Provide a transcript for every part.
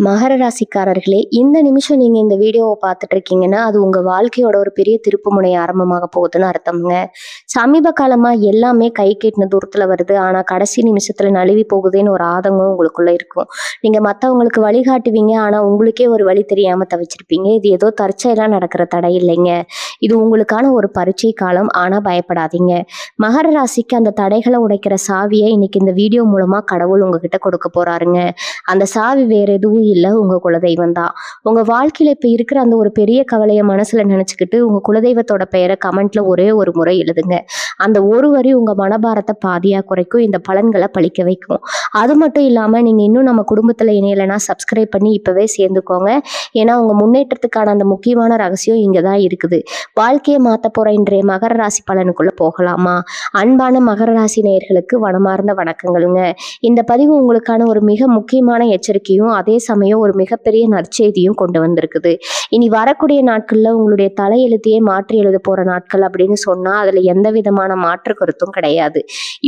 மகர ராசிக்காரர்களே, இந்த நிமிஷம் நீங்க இந்த வீடியோவை பார்த்துட்டு இருக்கீங்கன்னா, அது உங்க வாழ்க்கையோட ஒரு பெரிய திருப்புமுனை ஆரம்பமாக போகுதுன்னு அர்த்தம்ங்க. சமீப காலமா எல்லாமே கை கெட்டின தூரத்துல வருது. ஆனா கடைசி நிமிஷத்துல நழுவி போகுதேன்னு ஒரு ஆதங்கம் உங்களுக்குள்ள இருக்கும். நீங்க மத்தவங்களுக்கு வழிகாட்டுவீங்க. ஆனா உங்களுக்கே ஒரு வழி தெரியாம தவிச்சிருப்பீங்க. இது ஏதோ தற்செயலா நடக்கிற தடை இல்லைங்க. இது உங்களுக்கான ஒரு பரீட்சை காலம். ஆனா பயப்படாதீங்க. மகர ராசிக்கு அந்த தடைகளை உடைக்கிற சாவியை இன்னைக்கு இந்த வீடியோ மூலமா கடவுள் உங்ககிட்ட கொடுக்க போறாருங்க. அந்த சாவி வேற எதுவும் இல்ல, உங்க குலதெய்வம் தான். உங்க வாழ்க்கையில இப்ப இருக்கிற அந்த ஒரு பெரிய கவலைய மனசுல நினைச்சுக்கிட்டு உங்க குலதெய்வத்தோட பெயரை கமெண்ட்ல ஒரே ஒரு முறை எழுதுங்க. அந்த ஒரு வரி உங்க மனபாரத்தை பாதியா குறைக்கும், இந்த பலன்களை பழிக்க வைக்கும். அது மட்டும் இல்லாம நீங்க இன்னும் நம்ம குடும்பத்துல இணையலைன்னா சப்ஸ்கிரைப் பண்ணி இப்பவே சேர்ந்துக்கோங்க. ஏன்னா உங்க முன்னேற்றத்துக்கான அந்த முக்கியமான ரகசியம் இங்கதான் இருக்குது. வாழ்க்கையை மாத்த போற இன்றைய மகர ராசி பலனுக்குள்ள போகலாமா? அன்பான மகர ராசி நேயர்களுக்கு மனமார்ந்த வணக்கங்களுங்க. இந்த பதிவு உங்களுக்கான ஒரு மிக முக்கியமான எச்சரிக்கையும் அதே சமயம் ஒரு மிகப்பெரிய நற்செய்தியும் கொண்டு வந்திருக்குது. இனி வரக்கூடிய நாட்கள்ல உங்களுடைய தலையெழுத்தையே மாற்றி எழுத போற நாட்கள் அப்படின்னு சொன்னா அதுல எந்த விதமான மாற்று கருத்தும் கிடையாது.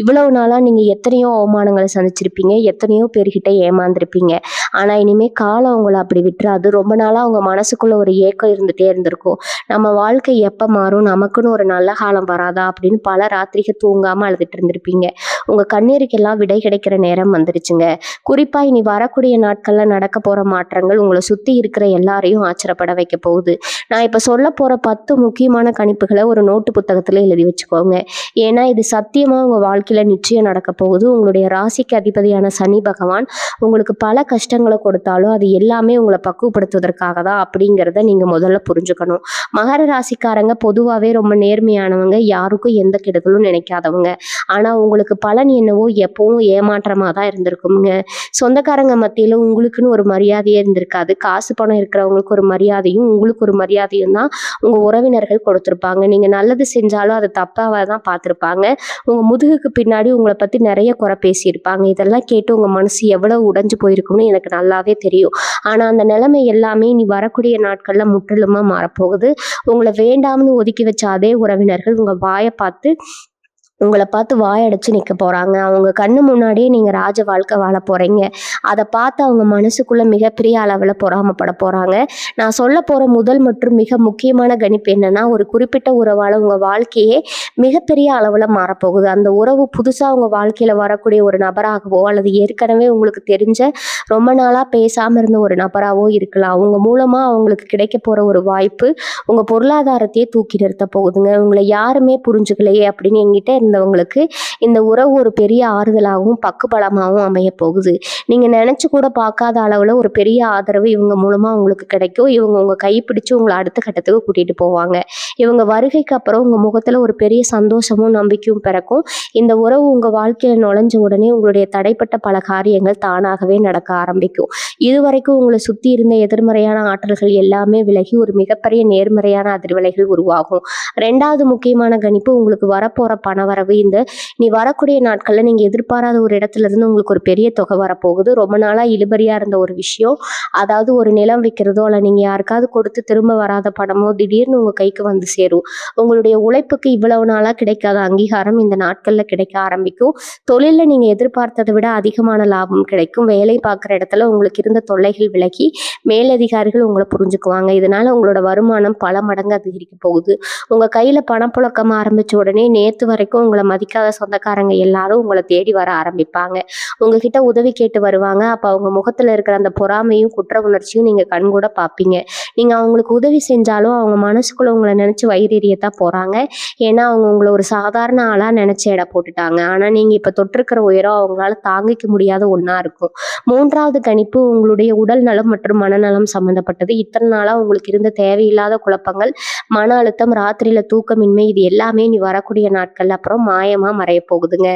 இவ்வளவு நாளா நீங்க எத்தனையோ அவமானங்களை சந்திச்சிருப்பீங்க, எத்தனையோ பேர்கிட்ட ஏமாந்துருப்பீங்க. ஆனா இனிமே காலம் உங்களை அப்படி விட்டுறாது. ரொம்ப நாளா உங்க மனசுக்குள்ள ஒரு ஏக்கம் இருந்துட்டே இருந்திருக்கும். நம்ம வாழ்க்கை எப்ப மாறும், நமக்குன்னு ஒரு நல்ல காலம் வராதா அப்படின்னு பல ராத்திரிக்கு தூங்காம அழுதுட்டு இருந்திருப்பீங்க. உங்க கண்ணீருக்கெல்லாம் விடை கிடைக்கிற நேரம் வந்துருச்சுங்க. குறிப்பா இனி வரக்கூடிய நாட்கள்ல நடக்க போற மாற்றங்கள் உங்களை சுத்தி இருக்கிற எல்லாரையும் ஆச்சரியப்பட வைக்க போகுது. நான் இப்ப சொல்ல போற 10 முக்கியமான கணிப்புகளை ஒரு நோட்டு புத்தகத்துல எழுதி வச்சுக்கோங்க. ஏன்னா இது சத்தியமா உங்க வாழ்க்கையில நிச்சயம் நடக்க போகுது. உங்களுடைய ராசிக்கு அதிபதியான சனி பகவான் உங்களுக்கு பல கஷ்டங்களை கொடுத்தாலும் அது எல்லாமே உங்களை பக்குவப்படுத்துவதற்காக தான் அப்படிங்கிறத நீங்க முதல்ல புரிஞ்சுக்கணும். மகர ராசிக்காரங்க பொதுவாகவே ரொம்ப நேர்மையானவங்க, யாருக்கும் எந்த கெடுதலும் நினைக்காதவங்க. ஆனா உங்களுக்கு பலன் என்னவோ எப்பவும் ஏமாற்றமா தான் இருந்திருக்குங்க. சொந்தக்காரங்க மத்தியில உங்களுக்குன்னு ஒரு மரியாதையே இருந்திருக்காது. காசு பணம் இருக்கிறவங்களுக்கு ஒரு மரியாதையும் உங்களுக்கு ஒரு மரியாதையும் தான் உங்க உறவினர்கள் கொடுத்திருப்பாங்க. நீங்க நல்லது செஞ்சாலும் அதை தப்பாக தான் பார்த்திருப்பாங்க. உங்க முதுகுக்கு பின்னாடி உங்களை பத்தி நிறைய குறை பேசியிருப்பாங்க. இதெல்லாம் கேட்டு உங்க மனசு எவ்வளவு உடைஞ்சு போயிருக்கும்னு எனக்கு நல்லாவே தெரியும். ஆனா அந்த நிலைமை எல்லாமே நீ வரக்கூடிய நாட்கள்ல முற்றிலுமா மாறப்போகுது. உங்களை வேண்டாம்னு ஒதுக்கி வச்ச அதே உறவினர்கள் உங்களை பார்த்து வாயடைச்சு நிற்க போறாங்க. அவங்க கண்ணு முன்னாடியே நீங்க ராஜ வாழ்க்கை வாழ போறீங்க. அதை பார்த்து அவங்க மனசுக்குள்ள மிகப்பெரிய அளவில் பொறாமப்பட போறாங்க. நான் சொல்ல போற முதல் மற்றும் மிக முக்கியமான கணிப்பு என்னன்னா, ஒரு குறிப்பிட்ட உறவால உங்க வாழ்க்கையே மிகப்பெரிய அளவில் மாறப்போகுது. அந்த உறவு புதுசா உங்க வாழ்க்கையில வரக்கூடிய ஒரு நபராகவோ அல்லது ஏற்கனவே உங்களுக்கு தெரிஞ்ச ரொம்ப நாளா பேசாம இருந்த ஒரு நபராகவோ இருக்கலாம். அவங்க மூலமா அவங்களுக்கு கிடைக்க போற ஒரு வாய்ப்பு உங்க பொருளாதாரத்தையே தூக்கி நிறுத்த போகுதுங்க. உங்களை யாருமே புரிஞ்சுக்கலையே அப்படின்னு என்கிட்ட இருந்தவங்களுக்கு இந்த உறவு ஒரு பெரிய ஆறுதலாகவும் பக்குபலமாகவும் அமைய போகுது. நீங்க நினைச்சு கூட பார்க்காத அளவுல ஒரு பெரிய ஆதரவு இவங்க மூலமா உங்களுக்கு கிடைக்கும். இவங்க உங்க கைப்பிடிச்சு உங்களை அடுத்த கட்டத்துக்கு கூட்டிட்டு போவாங்க. இவங்க வருகைக்கு அப்புறம் உங்க முகத்துல ஒரு பெரிய சந்தோஷமும் நம்பிக்கையும் பிறக்கும். இந்த உறவு உங்க வாழ்க்கையில நுழைஞ்ச உடனே உங்களுடைய தடைப்பட்ட பல காரியங்கள் தானாகவே நடக்க ஆரம்பிக்கும். இதுவரைக்கும் உங்களை சுத்தி இருந்த எதிர்மறையான ஆற்றல்கள் எல்லாமே விலகி ஒரு மிகப்பெரிய நேர்மறையான அதிர்வலைகள் உருவாகும். 2வது முக்கியமான கணிப்பு, உங்களுக்கு வரப்போற பணவரவு. நீ வரக்கூடிய நாட்கள்ல நீங்க எதிர்பாராத ஒரு இடத்துல இருந்து உங்களுக்கு ஒரு பெரிய தொகை வரப்போகுது. ரொம்ப நாளா இழுபறியா இருந்த ஒரு விஷயம், அதாவது ஒரு நிலம் விற்கிறதோ அல்ல நீங்க யாருக்காவது கொடுத்து திரும்ப வராத பணமோ திடீர்னு உங்க கைக்கு வந்து சேரும். உங்களுடைய உழைப்புக்கு இவ்வளவு நாளா கிடைக்காத அங்கீகாரம் இந்த நாட்கள்ல கிடைக்க ஆரம்பிக்கும். தொழில நீங்க எதிர்பார்த்ததை விட அதிகமான லாபம் கிடைக்கும். வேலை பார்க்குற இடத்துல உங்களுக்கு இருந்த தொல்லைகள் விலகி மேலதிகாரிகள் உங்களை புரிஞ்சுக்குவாங்க. இதனால உங்களோட வருமானம் பல மடங்கு அதிகரிக்க போகுது. உங்க கையில பணப்புழக்கம் ஆரம்பிச்ச உடனே நேத்து வரைக்கும் உங்களை மதிக்காத சொந்தக்காரங்க எல்லாரும் உங்களை தேடி வர ஆரம்பிப்பாங்க. உங்ககிட்ட உதவி கேட்டு வருவாங்க. அப்ப அவங்க முகத்துல இருக்கிற அந்த பொறாமையும் குற்ற உணர்ச்சியும் நீங்க கண்கூட பார்ப்பீங்க. நீங்க அவங்களுக்கு உதவி செஞ்சாலும் அவங்க மனசுக்குள்ள உங்களை நினைச்சு வயிறெறியத்தான் போறாங்க. ஏன்னா அவங்க உங்களை ஒரு சாதாரண ஆளா நினைச்சு எடை போட்டுட்டாங்க. ஆனா நீங்க இப்ப தொட்டிருக்கிற உயரம் அவங்களால தாங்கிக்க முடியாத ஒண்ணா இருக்கும். 3வது கணிப்பு, உங்களுடைய உடல் நலம் மற்றும் மனநலம் சம்பந்தப்பட்டது. இத்தனை நாளா உங்களுக்கு இருந்த தேவையில்லாத குழப்பங்கள், மன அழுத்தம், ராத்திரியில தூக்கமின்மை, இது எல்லாமே நீ வரக்கூடிய நாட்கள்ல அப்புறம் மாயமா மறைய போகுதுங்க.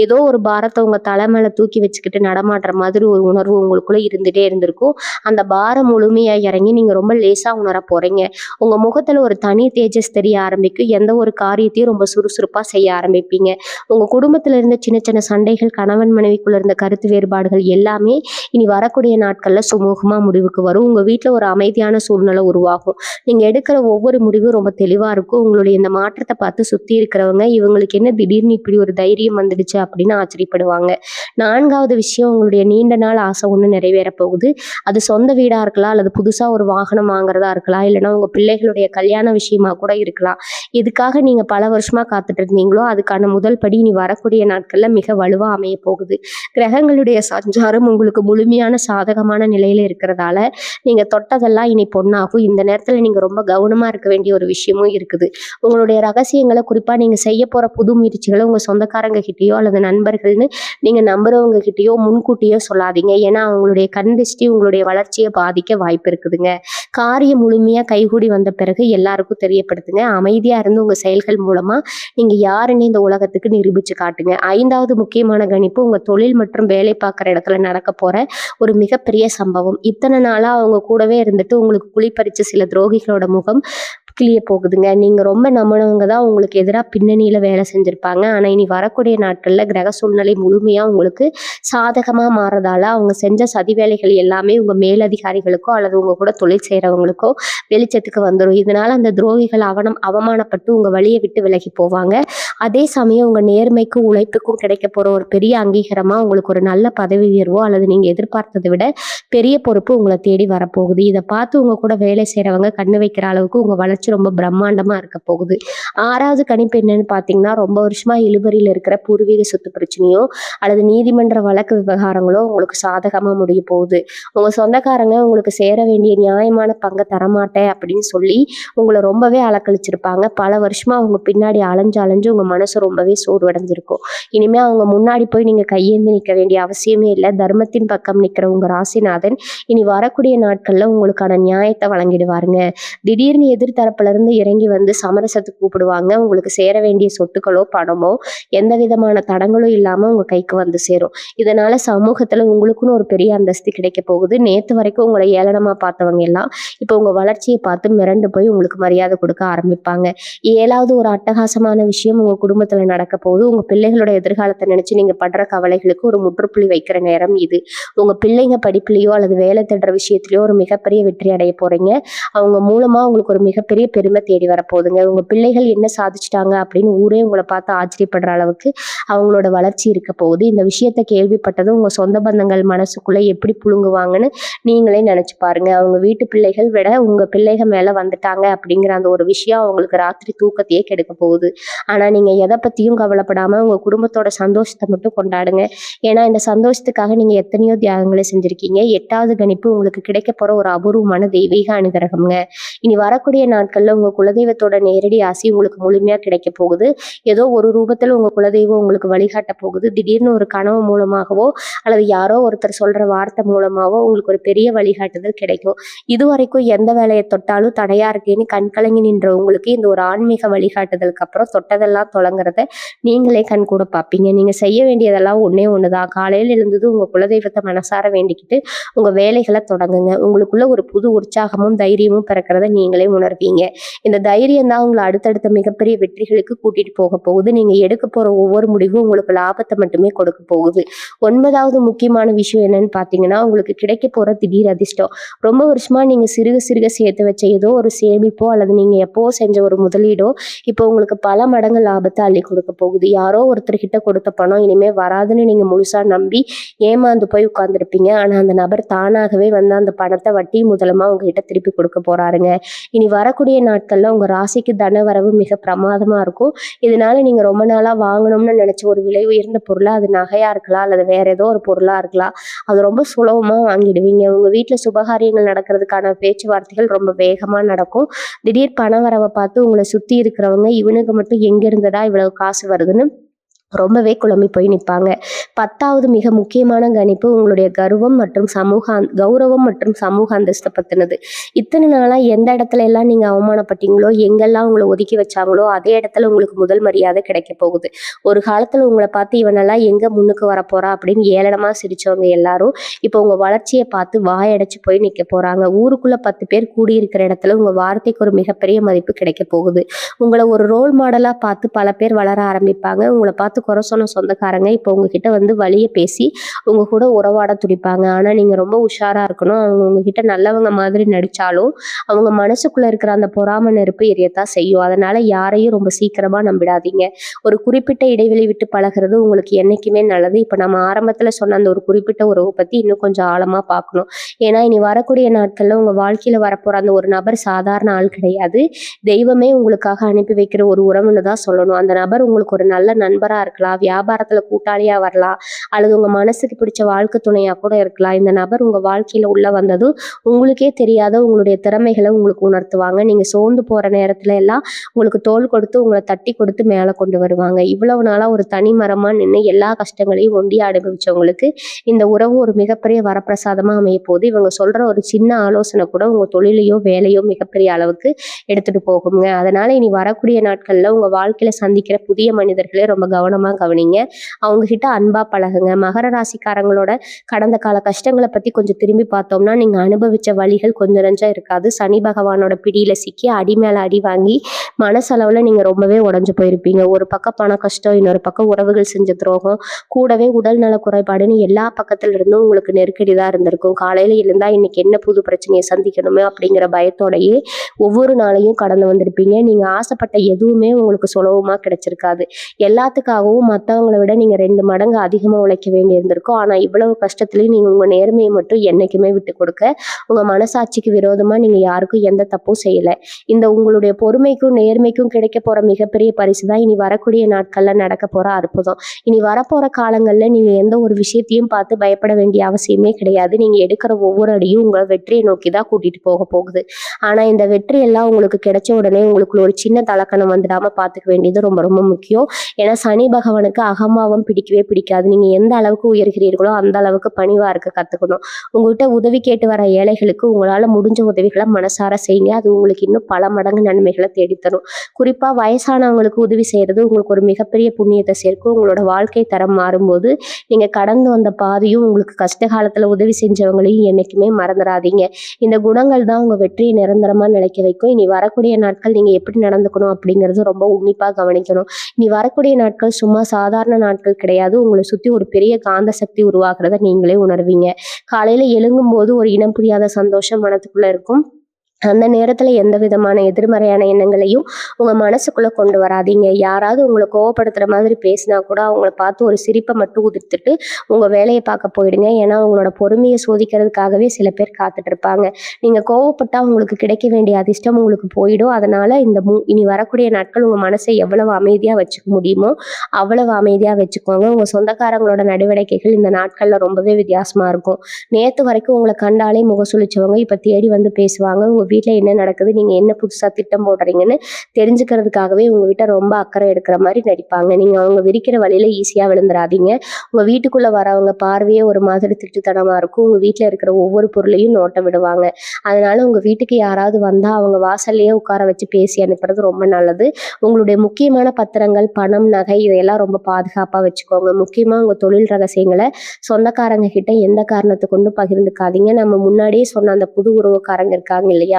ஏதோ ஒரு பாரத்தை உங்க தலை மேல தூக்கி வச்சுக்கிட்டு நடமாடுற மாதிரி ஒரு உணர்வு உங்களுக்குள்ள இருந்துட்டே இருந்திருக்கும். அந்த பாரம் முழுமையா இறங்கி நீங்க ரொம்ப லேசா உணர போறீங்க. உங்க முகத்துல ஒரு தனி தேஜஸ் தெரிய ஆரம்பிக்கும். எந்த ஒரு காரியத்தையும் ரொம்ப சுறுசுறுப்பா செய்ய ஆரம்பிப்பீங்க. உங்க குடும்பத்துல இருந்த சின்ன சின்ன சண்டைகள், கணவன் மனைவிக்குள்ள இருந்த கருத்து வேறுபாடுகள் எல்லாமே இனி வரக்கூடிய நாட்கள்ல சுமூகமா முடிவுக்கு வரும். உங்க வீட்ல ஒரு அமைதியான சூழ்நிலை உருவாகும். நீங்க எடுக்கிற ஒவ்வொரு முடிவும் ரொம்ப தெளிவா இருக்கும். உங்களுடைய இந்த மாற்றத்த பார்த்து சுத்தி இருக்கிறவங்க, இவங்களுக்கு என்ன திடீர்னு இப்படி ஒரு தைரியம் வந்துடுச்சு அப்படின்னு ஆச்சரியப்படுவாங்க. 4வது விஷயம், உங்களுடைய நீண்ட நாள் ஆசை ஒண்ணு நிறைவேற போகுது. அது சொந்த வீடா இருக்கலாம், அல்லது புதுசா ஒரு வாகனம் வாங்குறதா இருக்கலாம், இல்லைன்னா உங்க பிள்ளைகளுடைய கல்யாண விஷயமா கூட இருக்கலாம். எதுக்காக நீங்க பல வருஷமா காத்துட்டு இருந்தீங்களோ அதுக்கான முதல் படி இனி வரக்கூடிய நாட்கள்ல மிக வலுவா அமைய போகுது. கிரகங்களுடைய சஞ்சாரம் உங்களுக்கு முழுமையான சாதகமான நிலையில இருக்கிறதால நீங்க தொட்டதெல்லாம் இனி பொன்னாகும். இந்த நேரத்துல நீங்க ரொம்ப கவனமா இருக்க வேண்டிய ஒரு விஷயமும் இருக்குது. உங்களுடைய ரகசியங்களை, குறிப்பா நீங்க செய்ய போற புது முயற்சிகளை உங்க சொந்தக்காரங்க கிட்டயோ அல்லது நண்பர்கள்னு நீங்க நம்புறவங்க கிட்டயோ முன்கூட்டியோ சொல்லாதீங்க. ஏன்னா அவங்களுடைய கண் திருஷ்டி உங்களுடைய வளர்ச்சியை பாதிக்க வாய்ப்பு இருக்குதுங்க. காரியம் முழுமையா கைகூடி வந்த பிறகு எல்லாருக்கும் தெரியப்படுத்துங்க. அமைதியா இருந்து உங்க செயல்கள் மூலமா நீங்க யாருன்னு இந்த உலகத்துக்கு நிரூபிச்சு காட்டுங்க. 5வது முக்கியமான கணிப்பு, உங்க தொழில் மற்றும் வேலை பார்க்குற இடத்துல நடக்க போற ஒரு மிகப்பெரிய சம்பவம். இத்தனை நாளா அவங்க கூடவே இருந்துட்டு உங்களுக்கு குழிப்பறிச்ச சில துரோகிகளோட முகம் கிளிய போகுதுங்க. நீங்க ரொம்ப நம்பினவங்க தான் உங்களுக்கு எதிரா பின்னணியில வேலை செஞ்சிருப்பாங்க. ஆனா இனி வரக்கூடிய நாட்கள்ல கிரக சூழ்நிலை முழுமையா உங்களுக்கு சாதகமா மாறதால அவங்க செஞ்ச சதி வேலைகள் எல்லாமே உங்க மேலதிகாரிகளுக்கோ அல்லது உங்க கூட தொழில் செய்யறவங்களுக்கோ வெளிச்சத்துக்கு வந்துடும். இதனால அந்த துரோகிகள் அவமானப்பட்டு உங்க வழியை விட்டு விலகி போவாங்க. அதே சமயம் உங்க நேர்மைக்கும் உழைப்புக்கும் கிடைக்க போற ஒரு பெரிய அங்கீகாரமா உங்களுக்கு ஒரு நல்ல பதவி உயர்வோ அல்லது நீங்க எதிர்பார்த்ததை விட பெரிய பொறுப்பு உங்களை தேடி வரப்போகுது. இதை பார்த்து உங்க கூட வேலை செய்யறவங்க கண்ணு வைக்கிற அளவுக்கு உங்க வளர்ச்சி ரொம்ப பிரம்மாண்டமா இருக்க போகுது. 6வது கணிப்பு என்னன்னு பாத்தீங்கன்னா, ரொம்ப வருஷமா இழுபறியில இருக்கிற பூர்வீக சொத்து பிரச்சனையோ அல்லது நீதிமன்ற வழக்கு விவகாரங்களோ உங்களுக்கு சாதகமா முடிய போகுது. உங்க சொந்தக்காரங்க உங்களுக்கு சேர வேண்டிய நியாயமான பங்கை தரமாட்டேன் அப்படின்னு சொல்லி உங்களை ரொம்பவே அலக்கழிச்சிருப்பாங்க. பல வருஷமா அவங்க பின்னாடி அலைஞ்சு அலைஞ்சு உங்க மனசு ரொம்பவே சோர்வடைஞ்சிருக்கும். இனிமே அவங்க முன்னாடி போய் நீங்க கையேந்தி நிற்க வேண்டிய அவசியமே இல்லை. தர்மத்தின் பக்கம் நிற்கிற உங்க ராசிநாதன் இனி வரக்கூடிய நாட்கள்ல உங்களுக்கான நியாயத்தை வழங்கிடுவாருங்க. திடீர்னு எதிர்த்தரப்புல இருந்து இறங்கி வந்து சமரசத்துக்கு கூப்பிடுவாங்க. உங்களுக்கு சேர வேண்டிய சொத்துக்களோ பணமோ எந்த விதமான தடங்களும் இல்லாம உங்க கைக்கு வந்து சேரும். இதனால சமூகத்துல உங்களுக்குன்னு ஒரு பெரிய அந்தஸ்து கிடைக்க போகுது. நேத்து வரைக்கும் உங்களை ஏளனமா பார்த்தவங்க எல்லாம் இப்போ உங்க வளர்ச்சியை பார்த்து மிரண்டு போய் உங்களுக்கு மரியாதை கொடுக்க ஆரம்பிப்பாங்க. 7வது ஒரு அட்டகாசமான விஷயம் உங்க குடும்பத்துல நடக்க போகுது. உங்க பிள்ளைகளோட எதிர்காலத்தை நினைச்சு நீங்க படுற கவலைகளுக்கு ஒரு முற்றுப்புள்ளி வைக்கிற நேரம் இது. உங்க பிள்ளைங்க படிப்புலயோ அல்லது வேலை தேடுற விஷயத்திலயோ ஒரு மிகப்பெரிய வெற்றி அடைய போறீங்க. அவங்க மூலமா உங்களுக்கு ஒரு மிகப்பெரிய பெருமை தேடி வரப்போகுதுங்க. உங்க பிள்ளைகள் என்ன சாதிச்சிட்டாங்க அப்படின்னு ஊரே உங்களை பார்த்து ஆச்சரியப்படுற அளவுக்கு அவங்களோட வளர்ச்சி இருக்க போகுது. இந்த விஷயத்த கேள்விப்பட்டதும் உங்க சொந்த பந்தங்கள் மனசுக்குள்ள எப்படி புழுங்குவாங்கன்னு நீங்களே நினைச்சு பாருங்க. அவங்க வீட்டு பிள்ளைகள் விட உங்க பிள்ளைகள் மேல வந்துட்டாங்க அப்படிங்கிற அந்த ஒரு விஷயம் அவங்களுக்கு ராத்திரி தூக்கத்தையே கெடுக்க போகுது. ஆனா நீங்க எதை பத்தியும் கவலைப்படாம உங்க குடும்பத்தோட சந்தோஷத்தை மட்டும் கொண்டாடுங்க. ஏன்னா இந்த சந்தோஷத்துக்காக நீங்க எத்தனையோ தியாகங்களை செஞ்சிருக்கீங்க. 8வது கணிப்பு, உங்களுக்கு கிடைக்க போற ஒரு அபூர்வமான தெய்வீக அனுகிரகம்ங்க. இனி வரக்கூடிய நாட்கள்ல உங்க குலதெய்வத்தோட நேரடி ஆசி உங்களுக்கு முழுமையா கிடைக்க போகுது. ஏதோ ஒரு ரூபத்துல உங்க குலதெய்வம் உங்களுக்கு வழிகாட்ட போகுது. திடீர்னு ஒரு கனவு மூலமாகவோ அல்லது யாரோ ஒருத்தர் சொல்ற வார்த்தை மூலமாவோ உங்களுக்கு ஒரு பெரிய வழிகாட்டுதல் கிடைக்கும். இதுவரைக்கும் எந்த வேலையை தொட்டாலும் தடையா இருக்கேன்னு கண்கலங்கி நின்ற உங்களுக்கு இந்த ஒரு ஆன்மீக வழிகாட்டுதலுக்கு அப்புறம் தொட்டதெல்லாம் தொடங்குறத நீங்களே கண் கூட பார்ப்பீங்க. நீங்க செய்ய வேண்டியதெல்லாம் ஒண்ணே ஒண்ணுதான். காலையில் எழுந்தது உங்க குலதெய்வத்தை மனசார வேண்டிக்கிட்டு உங்க வேலைகளை தொடங்குங்க. உங்களுக்குள்ள ஒரு புது உற்சாகமும் தைரியமும் பிறக்கிறத நீங்களே உணர்வீங்க. இந்த தைரியம் தான் உங்களை அடுத்தடுத்த மிகப்பெரிய வெற்றிகளுக்கு கூட்டிட்டு போக போகுது. நீங்க எடுக்க போற ஒவ்வொரு முடிவும் உங்களுக்கு லாபத்தை மட்டுமே கொடுக்க போகுது. 9வது முக்கியமான விஷயம் என்னன்னு பாத்தீங்கன்னா, உங்களுக்கு கிடைக்க போற திடீர் அதிர்ஷ்டம். ரொம்ப வருஷமா நீங்க சிறுக சிறுக சேர்த்து வச்ச ஏதோ ஒரு சேமிப்போ அல்லது நீங்க எப்போ செஞ்ச ஒரு முதலீடோ இப்போ உங்களுக்கு பல மடங்கு லாபத்தை அள்ளி கொடுக்க போகுது. யாரோ ஒருத்தர்கிட்ட கொடுத்த பணம் இனிமே வராதுன்னு நீங்க முழுசா நம்பி ஏமாந்து போய் உட்கார்ந்துருப்பீங்க. ஆனா அந்த நபர் தானாகவே வந்து அந்த பணத்தை வட்டி முதலமா உங்ககிட்ட திருப்பி கொடுக்க போறாருங்க. இனி வரக்கூடிய நாட்கள்ல உங்க ராசிக்கு தன வரவு மிக பிரமாதமா இருக்கும். இதனால நீங்க ரொம்ப நாளா வாங்கணும்னு நினைச்ச ஒரு விலை உயர்ந்த பொருளா, அது நகையா இருக்கலாம் அல்லது வேற ஏதோ ஒரு பொருளா இருக்கலாம், அது ரொம்ப சுலபமா வாங்கிடுவீங்க. உங்க வீட்டுல சுபகாரியங்கள் நடக்கிறதுக்கான பேச்சுவார்த்தைகள் ரொம்ப வேகமா நடக்கும். திடீர் பண வரவை பார்த்து உங்களை சுத்தி இருக்கிறவங்க இவனுக்கு மட்டும் எங்க இருந்ததா இவ்வளவு காசு வருதுன்னு ரொம்பவே குழம்பி போய் நிற்பாங்க. 10வது மிக முக்கியமான கணிப்பு உங்களுடைய கௌரவம் மற்றும் சமூக அந்தஸ்தை பத்தினது. இத்தனை நாளா எந்த இடத்துல எல்லாம் நீங்க அவமானப்பட்டீங்களோ, எங்கெல்லாம் உங்களை ஒதுக்கி வச்சாங்களோ அதே இடத்துல உங்களுக்கு முதல் மரியாதை கிடைக்க போகுது. ஒரு காலத்துல உங்களை பார்த்து இவனெல்லாம் எங்க முன்னுக்கு வரப்போறா அப்படின்னு ஏளனமா சிரிச்சவங்க எல்லாரும் இப்போ உங்க வளர்ச்சியை பார்த்து வாயடைச்சு போய் நிக்க போறாங்க. ஊருக்குள்ள 10 பேர் கூடியிருக்கிற இடத்துல உங்க வார்த்தைக்கு ஒரு மிகப்பெரிய மதிப்பு கிடைக்க போகுது. உங்களை ஒரு ரோல் மாடலா பார்த்து பல பேர் வளர ஆரம்பிப்பாங்க. உங்களை பார்த்து குறை சொன்ன சொந்தக்காரங்க இப்போ உங்ககிட்ட வந்து வழிய பேசி உங்க கூட உறவாட துடிப்பாங்க. ஆனா நீங்க ரொம்ப உஷாரா இருக்கணும். அவங்க உங்ககிட்ட நல்லவங்க மாதிரி நடிச்சாலும் அவங்க மனசுக்குள்ள இருக்கிற அந்த பொறாம நெருப்பு எரியத்தான் செய்யும். அதனால யாரையும் ரொம்ப சீக்கிரமா நம்பிடாதீங்க. ஒரு குறிப்பிட்ட இடைவெளி விட்டு பழகிறது உங்களுக்கு என்னைக்குமே நல்லது. இப்ப நம்ம ஆரம்பத்துல சொன்ன அந்த ஒரு குறிப்பிட்ட உறவு பத்தி இன்னும் கொஞ்சம் ஆழமா பார்க்கணும். ஏன்னா இனி வரக்கூடிய நாட்கள்ல உங்க வாழ்க்கையில வரப்போற அந்த ஒரு நபர் சாதாரண ஆள் கிடையாது. தெய்வமே உங்களுக்காக அனுப்பி வைக்கிற ஒரு உறவுன்னு தான் சொல்லணும். அந்த நபர் உங்களுக்கு ஒரு நல்ல நண்பரா இருக்கலாம், வியாபாரத்துல கூட்டாளியா வரலாம், அல்லது உங்க மனசுக்கு பிடிச்ச வாழ்க்கை துணையா கூட இருக்கலாம். இந்த நபர் உங்க வாழ்க்கையில உள்ள வந்ததும் உங்களுக்கே தெரியாத உங்களுடைய திறமைகளை உங்களுக்கு உணர்த்துவாங்க. நீங்க சோர்ந்து போற நேரத்துல எல்லாம் உங்களுக்கு தோள் கொடுத்து உங்களை தட்டி கொடுத்து மேல கொண்டு வருவாங்க. இவ்வளவு நாளா ஒரு தனி மரமா நின்று எல்லா கஷ்டங்களையும் ஒண்டியா அனுபவிச்சவங்களுக்கு இந்த உறவு ஒரு மிகப்பெரிய வரப்பிரசாதமா அமைய போது. இவங்க சொல்ற ஒரு சின்ன ஆலோசனை கூட உங்க தொழிலையோ வேலையோ மிகப்பெரிய அளவுக்கு எடுத்துட்டு போகுங்க. அதனால இனி வரக்கூடிய நாட்கள்ல உங்க வாழ்க்கையில சந்திக்கிற புதிய மனிதர்களே ரொம்ப கவனமா கவனிங்க. அவங்க கிட்ட அன்பா பழகுங்க. மகர ராசிக்காரங்களோட கடந்த கால கஷ்டங்களை பத்தி கொஞ்சம் திரும்பி பார்த்தோம்னா நீங்க அனுபவிச்ச வழிகள் கொஞ்சம் நெஞ்சா இருக்காது. சனி பகவானோட பிடியில சிக்கி அடி மேல அடி வாங்கி மனசளவுல நீங்க ரொம்பவே உடைஞ்சு போயிருப்பீங்க. ஒரு பக்கம் பண கஷ்டம், இன்னொரு பக்கம் உறவுகள் செஞ்ச துரோகம், கூடவே உடல் நல குறைபாடுன்னு எல்லா பக்கத்துல இருந்தும் உங்களுக்கு நெருக்கடி தான் இருந்திருக்கும். காலையில எழுந்தா இன்னைக்கு என்ன புது பிரச்சனையை சந்திக்கணுமே அப்படிங்கிற பயத்தோடையே ஒவ்வொரு நாளையும் கடந்து வந்திருப்பீங்க. நீங்க ஆசைப்பட்ட எதுவுமே உங்களுக்கு சுலபமா கிடைச்சிருக்காது. எல்லாத்துக்காகவும் மற்றவங்களை விட நீங்க 2 மடங்கு அதிகமா உழைக்க வேண்டி இருந்திருக்கும். ஆனா இவ்வளவு கஷ்டத்துலயும் நீங்க உங்க நேர்மையை மட்டும் என்னைக்குமே விட்டு கொடுக்க, உங்க மனசாட்சிக்கு விரோதமா நீங்க யாருக்கும் எந்த தப்பும் செய்யல. இந்த உங்களுடைய பொறுமைக்கும் நேர்மைக்கும் கிடைக்க போற மிகப்பெரிய பரிசு தான் இனி வரக்கூடிய நாட்கள்ல நடக்க போற அற்புதம். இனி வரப்போற காலங்கள்ல நீங்க எந்த ஒரு விஷயத்தையும் பார்த்து பயப்பட வேண்டிய அவசியமே கிடையாது. நீங்க எடுக்கிற ஒவ்வொரு அடியும் உங்க வெற்றியை நோக்கி தான் கூட்டிட்டு போக போகுது. ஆனா இந்த வெற்றி எல்லாம் உங்களுக்கு கிடைச்ச உடனே உங்களுக்குள்ள ஒரு சின்ன தலக்கணம் வந்துடாம பாத்துக்க வேண்டியது ரொம்ப ரொம்ப முக்கியம். ஏன்னா சனி பகவானுக்கு அகம்பாவம் பிடிக்கவே பிடிக்காது. நீங்க எந்த அளவுக்கு உயர்கிறீர்களோ அந்த அளவுக்கு பணிவா இருக்க கத்துக்கணும். உங்ககிட்ட உதவி கேட்டு வர ஏழைகளுக்கு உங்களால முடிஞ்ச உதவிகளை மனசார செய்யுங்க. அது உங்களுக்கு இன்னும் பல மடங்கு நன்மைகளை தேடித்தரும். குறிப்பா வயசானவங்களுக்கு உதவி செய்யறது உங்களுக்கு ஒரு மிகப்பெரிய புண்ணியத்தை சேர்க்கும். உங்களோட வாழ்க்கை தரம் மாறும்போது நீங்க கடந்து வந்த பாதையும் உங்களுக்கு கஷ்ட காலத்துல உதவி செஞ்சவங்களையும் என்னைக்குமே மறந்துடாதீங்க. இந்த குணங்கள் தான் உங்க வெற்றியை நிரந்தரமா நிலைக்க வைக்கும். இனி வரக்கூடிய நாட்கள் நீங்க எப்படி நடந்துக்கணும் அப்படிங்கிறது ரொம்ப உன்னிப்பா கவனிக்கணும். இனி வரக்கூடிய நாட்கள் சும்மா சாதாரண நாட்கள் கிடையாது. உங்களை சுத்தி ஒரு பெரிய காந்த சக்தி உருவாக்குறத நீங்களே உணர்வீங்க. காலையில எழும்பும் போது ஒரு இனம் புரியாத சந்தோஷம் மனத்துக்குள்ள இருக்கும். அந்த நேரத்துல எந்த விதமான எதிர்மறையான எண்ணங்களையும் உங்க மனசுக்குள்ள கொண்டு வராதீங்க. யாராவது உங்களை கோவப்படுத்துற மாதிரி பேசினா கூட அவங்கள பார்த்து ஒரு சிரிப்பை மட்டும் உதிர்த்துட்டு உங்க வேலையை பார்க்க போயிடுங்க. ஏன்னா உங்களோட பொறுமையை சோதிக்கிறதுக்காகவே சில பேர் காத்துட்டு இருப்பாங்க. நீங்க கோவப்பட்டா உங்களுக்கு கிடைக்க வேண்டிய அதிர்ஷ்டம் உங்களுக்கு போயிடும். அதனால இனி வரக்கூடிய நாட்கள் உங்க மனசை எவ்வளவு அமைதியா வச்சுக்க முடியுமோ அவ்வளவு அமைதியா வச்சுக்கோங்க. உங்க சொந்தக்காரங்களோட நடவடிக்கைகள் இந்த நாட்கள்ல ரொம்பவே வித்தியாசமா இருக்கும். நேத்து வரைக்கும் உங்களை கண்டாலே முகசுளிச்சவங்க இப்ப தேடி வந்து பேசுவாங்க. உங்க வீட்டுல என்ன நடக்குது, நீங்க என்ன புதுசா திட்டம் போடுறீங்கன்னு தெரிஞ்சுக்கிறதுக்காகவே உங்ககிட்ட ரொம்ப அக்கறை எடுக்கிற மாதிரி நடிப்பாங்க. நீங்க அவங்க விரிக்கிற வழியில ஈஸியா விழுந்துடாதீங்க. உங்க வீட்டுக்குள்ள வரவங்க பார்வையே ஒரு மாதிரி திட்டுத்தனமா இருக்கும். உங்க வீட்டுல இருக்கிற ஒவ்வொரு பொருளையும் நோட்ட விடுவாங்க. அதனால உங்க வீட்டுக்கு யாராவது வந்தா அவங்க வாசல்லையே உட்கார வச்சு பேசி அனுப்புறது ரொம்ப நல்லது. உங்களுடைய முக்கியமான பத்திரங்கள், பணம், நகை இதையெல்லாம் ரொம்ப பாதுகாப்பா வச்சுக்கோங்க. முக்கியமா உங்க தொழில் ரகசியங்களை சொந்தக்காரங்க கிட்ட எந்த காரணத்தை கொண்டு பகிர்ந்துக்காதீங்க. நம்ம முன்னாடியே சொன்ன அந்த புது உறவுக்காரங்க இருக்காங்க இல்லையா,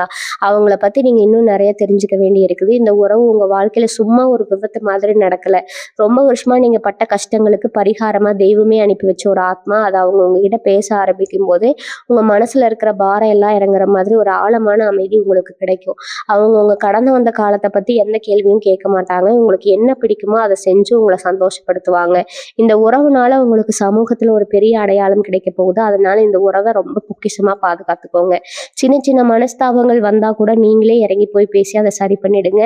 அவங்கள பத்தி நீங்க இன்னும் நிறைய தெரிஞ்சுக்க வேண்டி இருக்குது. இந்த உறவு உங்க வாழ்க்கையில சும்மா ஒரு விபத்து மாதிரி நடக்கல. ரொம்ப வருஷமா நீங்க பட்ட கஷ்டங்களுக்கு பரிகாரமா தெய்வமே அனுப்பி வச்ச ஒரு ஆத்மா. அது அவங்க உங்ககிட்ட பேச ஆரம்பிக்கும் போதே உங்க மனசுல இருக்கிற பாரம் எல்லாம் இறங்குற மாதிரி ஒரு ஆழமான அமைதி உங்களுக்கு கிடைக்கும். அவங்க உங்க கடந்து வந்த காலத்தை பத்தி எந்த கேள்வியும் கேட்க மாட்டாங்க. உங்களுக்கு என்ன பிடிக்குமோ அதை செஞ்சு உங்களை சந்தோஷப்படுத்துவாங்க. இந்த உறவுனால உங்களுக்கு சமூகத்துல ஒரு பெரிய அடையாளம் கிடைக்க போகுது. அதனால இந்த உறவை ரொம்ப பொக்கிஷமா பாதுகாத்துக்கோங்க. சின்ன சின்ன மனஸ்தாபங்கள் வந்தா கூட நீங்களே இறங்கி போய் பேசி அதை சரி பண்ணிடுங்க.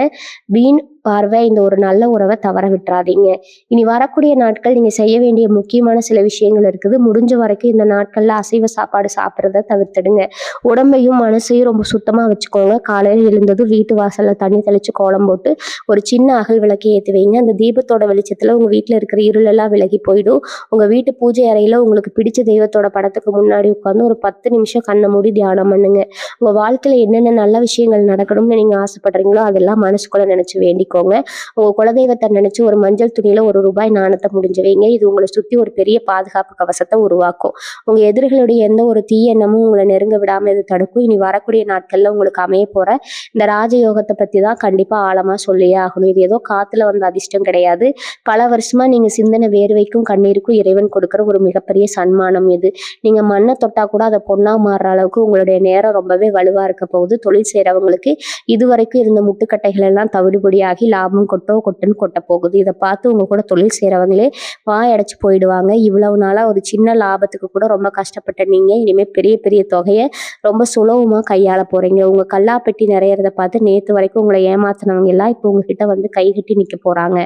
வீண் பார்வை இந்த ஒரு நல்ல உறவை தவற விட்டுறாதீங்க. இனி வரக்கூடிய நாட்கள் நீங்க செய்ய வேண்டிய முக்கியமான சில விஷயங்கள் இருக்குது. முடிஞ்ச வரைக்கும் இந்த நாட்கள்ல அசைவ சாப்பாடு சாப்பிட்றத தவிர்த்துடுங்க. உடம்பையும் மனசையும் ரொம்ப சுத்தமா வச்சுக்கோங்க. காலையில எழுந்ததும் வீட்டு வாசல்ல தண்ணி தெளிச்சு கோலம் போட்டு ஒரு சின்ன அகல் விளக்கு ஏத்தி வைங்க. அந்த தீபத்தோட வெளிச்சத்துல உங்க வீட்டுல இருக்கிற இருளெல்லாம் விலகி போயிடும். உங்க வீட்டு பூஜை அறையில உங்களுக்கு பிடிச்ச தெய்வத்தோட படத்துக்கு முன்னாடி உட்காந்து ஒரு 10 நிமிஷம் கண்ணை மூடி தியானம் பண்ணுங்க. உங்க வாழ்க்கையில என்னென்ன நல்ல விஷயங்கள் நடக்கணும்னு நீங்க ஆசைப்படுறீங்களோ அதெல்லாம் மனசுக்குள்ள நினைச்சு வேண்டிக்கோங்க. உங்க குலதெய்வத்தை நினைச்சு ஒரு மஞ்சள் துணியில ₹1 நாணயத்தை முடிஞ்சு வைங்க. இது உங்களை சுத்தி ஒரு பெரிய பாதுகாப்பு கவசத்தை உருவாக்கும். உங்க எதிரிகளுடைய எந்த ஒரு தீய எண்ணமும் உங்களை நெருங்க விடாம இது தடுக்கும். இனி வரக்கூடிய நாட்கள்ல உங்களுக்கு அமைய போற இந்த ராஜயோகத்தை பத்தி தான் கண்டிப்பா ஆழமா சொல்லியே ஆகணும். இது ஏதோ காத்துல வந்த அதிர்ஷ்டம் கிடையாது. பல வருஷமா நீங்க சிந்தனை வேர்வைக்கும் கண்ணீருக்கும் இறைவன் கொடுக்கிற ஒரு மிகப்பெரிய சன்மானம் இது. நீங்க மண்ணை தொட்டா கூட அதை பொண்ணா மாறுற அளவுக்கு உங்களுடைய நேரம் ரொம்பவே வலுவா இருக்க போகுது. தொழில் செய்றவங்களுக்கு இதுவரைக்கும் இருந்த முட்டுக்கட்டைகள் எல்லாம் தவிடுபடியாகி லாபம் கொட்டுன்னு கொட்ட போகுது. இதை பார்த்து உங்க கூட தொழில் செய்றவங்களே வாய் அடைச்சு போயிடுவாங்க. இவ்வளவு நாளா ஒரு சின்ன லாபத்துக்கு கூட ரொம்ப கஷ்டப்பட்ட நீங்க இனிமே பெரிய பெரிய தொகையை ரொம்ப சுலபமா கையாள போறீங்க. உங்க கல்லாப்பெட்டி நிறையறத பார்த்து நேத்து வரைக்கும் உங்களை ஏமாத்தினவங்க எல்லாம் இப்போ உங்ககிட்ட வந்து கைகட்டி நிக்க போறாங்க.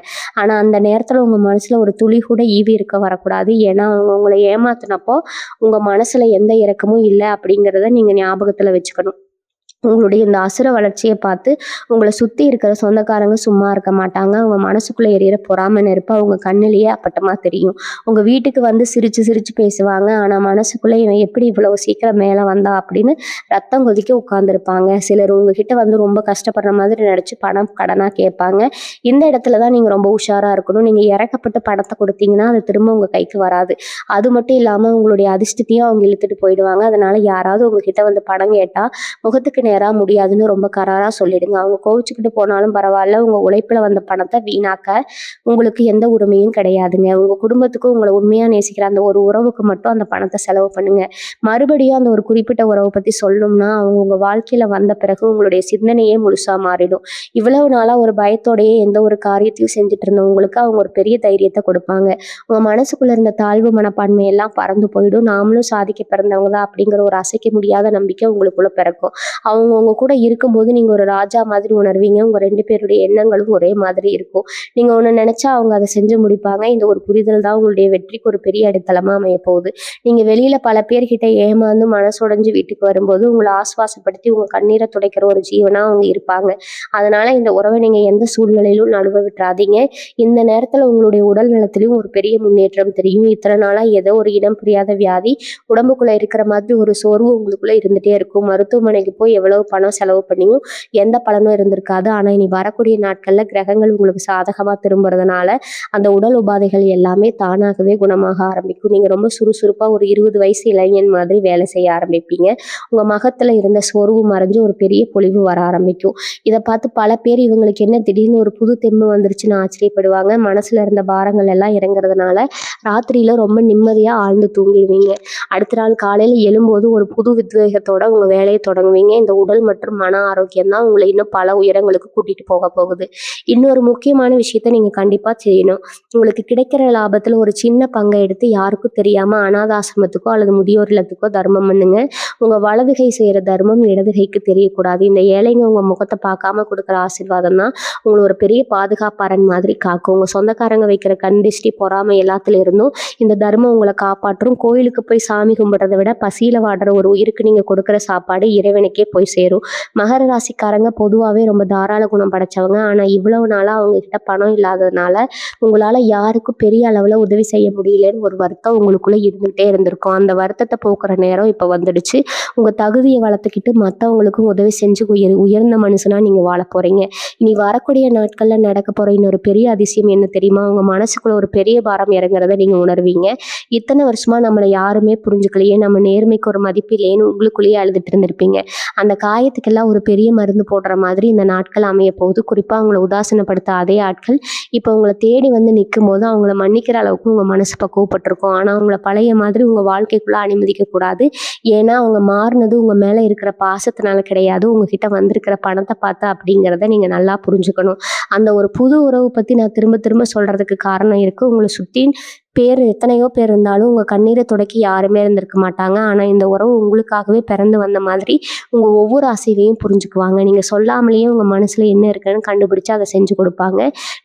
ஆனா அந்த நேரத்துல உங்க மனசுல ஒரு துளி கூட ஈவி இருக்க வரக்கூடாது. ஏன்னா அவங்க உங்களை ஏமாத்தினப்போ உங்க மனசுல எந்த இரக்கமும் இல்லை அப்படிங்கிறத நீங்க ஞாபகத்துல வச்சுக்கணும். உங்களுடைய இந்த அசுர வளர்ச்சியை பார்த்து உங்களை சுத்தி இருக்கிற சொந்தக்காரங்க சும்மா இருக்க மாட்டாங்க. அவங்க மனசுக்குள்ள எரியிற பொறாமை நெருப்பு அவங்க கண்ணிலேயே அப்பட்டமா தெரியும். உங்க வீட்டுக்கு வந்து சிரிச்சு சிரிச்சு பேசுவாங்க. ஆனா மனசுக்குள்ள இவன் எப்படி இவ்வளவு சீக்கிரம் மேல வந்தா அப்படின்னு ரத்தம் கொதிக்க உட்கார்ந்துருப்பாங்க. சிலர் உங்ககிட்ட வந்து ரொம்ப கஷ்டப்படுற மாதிரி நடிச்சு பணம் கடனா கேட்பாங்க. இந்த இடத்துலதான் நீங்க ரொம்ப உஷாரா இருக்கணும். நீங்க இறக்கப்பட்டு பணத்தை கொடுத்தீங்கன்னா அது திரும்ப உங்க கைக்கு வராது. அது மட்டும் இல்லாம உங்களுடைய அதிர்ஷ்டத்தையும் அவங்க இழுத்துட்டு போயிடுவாங்க. அதனால யாராவது உங்ககிட்ட வந்து பணம் கேட்டா முகத்துக்கு நேரா முடியாதுன்னு ரொம்ப கராரா சொல்லிடுங்க. அவங்க கோவிச்சுக்கிட்டு போனாலும் பரவாயில்ல. உங்க உழைப்புல வந்த பணத்தை வீணாக்க உங்களுக்கு எந்த உரிமையும் கிடையாதுங்க. உங்க குடும்பத்துக்கும் உங்களை உண்மையா நேசிக்கிற அந்த ஒரு உறவுக்கு மட்டும் அந்த பணத்தை செலவு பண்ணுங்க. மறுபடியும் அந்த ஒரு குறிப்பிட்ட உறவை பத்தி சொல்லணும்னா அவங்க உங்க வாழ்க்கையில வந்த பிறகு உங்களுடைய சிந்தனையே முழுசா மாறிடும். இவ்வளவு நாளா ஒரு பயத்தோடயே எந்த ஒரு காரியத்தையும் செஞ்சுட்டு இருந்தவங்களுக்கு அவங்க ஒரு பெரிய தைரியத்தை கொடுப்பாங்க. உங்க மனசுக்குள்ள இருந்த தாழ்வு மனப்பான்மை எல்லாம் பறந்து போயிடும். நாமளும் சாதிக்க பிறந்தவங்க தான் அப்படிங்கிற ஒரு அசைக்க முடியாத நம்பிக்கை உங்களுக்குள்ள பிறக்கும். அவங்க உங்க கூட இருக்கும்போது நீங்க ஒரு ராஜா மாதிரி உணர்வீங்க. உங்க 2 பேருடைய எண்ணங்களும் ஒரே மாதிரி இருக்கும். நீங்க ஒண்ணு நினைச்சா அவங்க அதை செஞ்சு முடிப்பாங்க. இந்த ஒரு புரிதல் தான் உங்களுடைய வெற்றிக்கு ஒரு பெரிய அடித்தளமா அமைய போகுது. நீங்க வெளியில பல பேர்கிட்ட ஏமாந்து மனசுடைஞ்சு வீட்டுக்கு வரும்போது உங்களை ஆசுவாசப்படுத்தி உங்க கண்ணீரை துடைக்கிற ஒரு ஜீவனா அவங்க இருப்பாங்க. அதனால இந்த உறவை நீங்க எந்த சூழ்நிலையிலும் நழுவ விட்டுறாதீங்க. இந்த நேரத்துல உங்களுடைய உடல் நலத்திலையும் ஒரு பெரிய முன்னேற்றம் தெரியும். இத்தனை நாளா ஏதோ ஒரு இனம் புரியாத வியாதி உடம்புக்குள்ள இருக்கிற மாதிரி ஒரு சோர்வு உங்களுக்குள்ள இருந்துட்டே இருக்கும். மருத்துவமனைக்கு போய் எவ்வளவு பணம் செலவு பண்ணியும் எந்த பலனும் இருந்திருக்காது. ஆனா இனி வரக்கூடிய நாட்கள்ல கிரகங்கள் உங்களுக்கு சாதகமா திரும்புறதுனால அந்த உடல் உபாதைகள் எல்லாமே தானாகவே குணமாக ஆரம்பிக்கும். நீங்க ரொம்ப சுறுசுறுப்பா ஒரு 20 வயசு இளைஞன் மாதிரி வேலை செய்ய ஆரம்பிப்பீங்க. உங்க முகத்துல இருந்த சோர்வு மறைஞ்சு ஒரு பெரிய பொலிவு வர ஆரம்பிக்கும். இதை பார்த்து பல பேர் இவங்களுக்கு என்ன திடீர்னு ஒரு புது தெம்பு வந்துருச்சுன்னு ஆச்சரியப்படுவாங்க. மனசுல இருந்த பாரங்கள் எல்லாம் இறங்குறதுனால ராத்திரியில ரொம்ப நிம்மதியா ஆழ்ந்து தூங்கிடுவீங்க. அடுத்த நாள் காலையில எழும்போது ஒரு புது உத்வேகத்தோட உங்க வேலையை தொடங்குவீங்க. இந்த உடல் மற்றும் மன ஆரோக்கியம் தான் உங்களை இன்னும் பல உயரங்களுக்கு கூட்டிட்டு போக போகுது. இன்னொரு முக்கியமான விஷயத்த நீங்க கண்டிப்பா செய்யணும். உங்களுக்கு கிடைக்கிற லாபத்துல ஒரு சின்ன பங்கை எடுத்து யாருக்கும் தெரியாம அனாத ஆசிரமத்துக்கோ அல்லது முதியோர் இல்லத்துக்கோ தர்மம் பண்ணுங்க. உங்க வலது கை செய்யற தர்மம் இடது கைக்கு தெரியக்கூடாது. இந்த ஏழைங்க உங்க முகத்தை பார்க்காம கொடுக்குற ஆசீர்வாதம் தான் உங்களை ஒரு பெரிய பாதுகாப்பாரன் மாதிரி காக்கும். உங்க சொந்தக்காரங்க வைக்கிற கண் திஷ்டி பொறாமை எல்லாத்துல இருந்தும் இந்த தர்மம் உங்களை காப்பாற்றும். கோயிலுக்கு போய் சாமி கும்பிடுறதை விட பசியில வாடுற ஒரு உயிருக்கு நீங்க கொடுக்குற சாப்பாடு இறைவனுக்கே போய் சேரும். மகர ராசிக்காரங்க பொதுவாகவே ரொம்ப தாராள குணம் படைச்சவங்க. ஆனா இவ்வளவு நாளா அவங்க கிட்ட பணம் இல்லாததுனால உங்களால யாருக்கும் பெரிய அளவுல உதவி செய்ய முடியலன்னு ஒரு வருத்தம் உங்களுக்குள்ள இருந்துகிட்டே இருந்திருக்கும். அந்த வருத்தத்தை போக்குற நேரம் இப்ப வந்துடுச்சு. உங்க தகுதியை வளர்த்துக்கிட்டு மற்றவங்களுக்கும் உதவி செஞ்சு உயர்ந்த மனுஷனா நீங்க வாழ போறீங்க. இனி வரக்கூடிய நாட்கள்ல நடக்க போற இன்னொரு பெரிய அதிசயம் என்ன தெரியுமா? உங்க மனசுக்குள்ள ஒரு பெரிய பாரம் இறங்குறத நீங்க உணர்வீங்க. இத்தனை வருஷமா நம்மளை யாருமே புரிஞ்சுக்கலையே, நம்ம நேர்மைக்கு ஒரு மதிப்பு இல்லையேன்னு உங்களுக்குள்ளேயே அழுதுட்டு இருந்திருப்பீங்க. அந்த காயத்துக்கெல்லாம் ஒரு பெரிய மருந்து போடுற மாதிரி இந்த நாட்கள் அமைய போகுது. குறிப்பா அவங்களை உதாசீனப்படுத்த அதே ஆட்கள் இப்போ உங்களை தேடி வந்து நிற்கும் போது அவங்கள மன்னிக்கிற அளவுக்கு உங்க மனசு பக்குவப்பட்டிருக்கும். ஆனா அவங்கள பழைய மாதிரி உங்க வாழ்க்கைக்குள்ள அனுமதிக்க கூடாது. ஏன்னா அவங்க மாறினது உங்க மேல இருக்கிற பாசத்தினால கிடையாது, உங்ககிட்ட வந்திருக்கிற பணத்தை பார்த்து அப்படிங்கிறத நீங்க நல்லா புரிஞ்சுக்கணும். அந்த ஒரு புது உறவு பத்தி நான் திரும்ப திரும்ப சொல்றதுக்கு காரணம் இருக்கு. உங்களை சுத்தி பேர் எத்தனையோ பேர் இருந்தாலும் உங்கள் கண்ணீரை துடைக்க யாருமே இருந்திருக்க மாட்டாங்க. ஆனால் இந்த உறவு உங்களுக்காகவே பிறந்து வந்த மாதிரி உங்கள் ஒவ்வொரு அசைவையும் புரிஞ்சுக்குவாங்க. நீங்கள் சொல்லாமலேயே உங்கள் மனசில் என்ன இருக்குன்னு கண்டுபிடிச்சு அதை செஞ்சு கொடுப்பாங்க.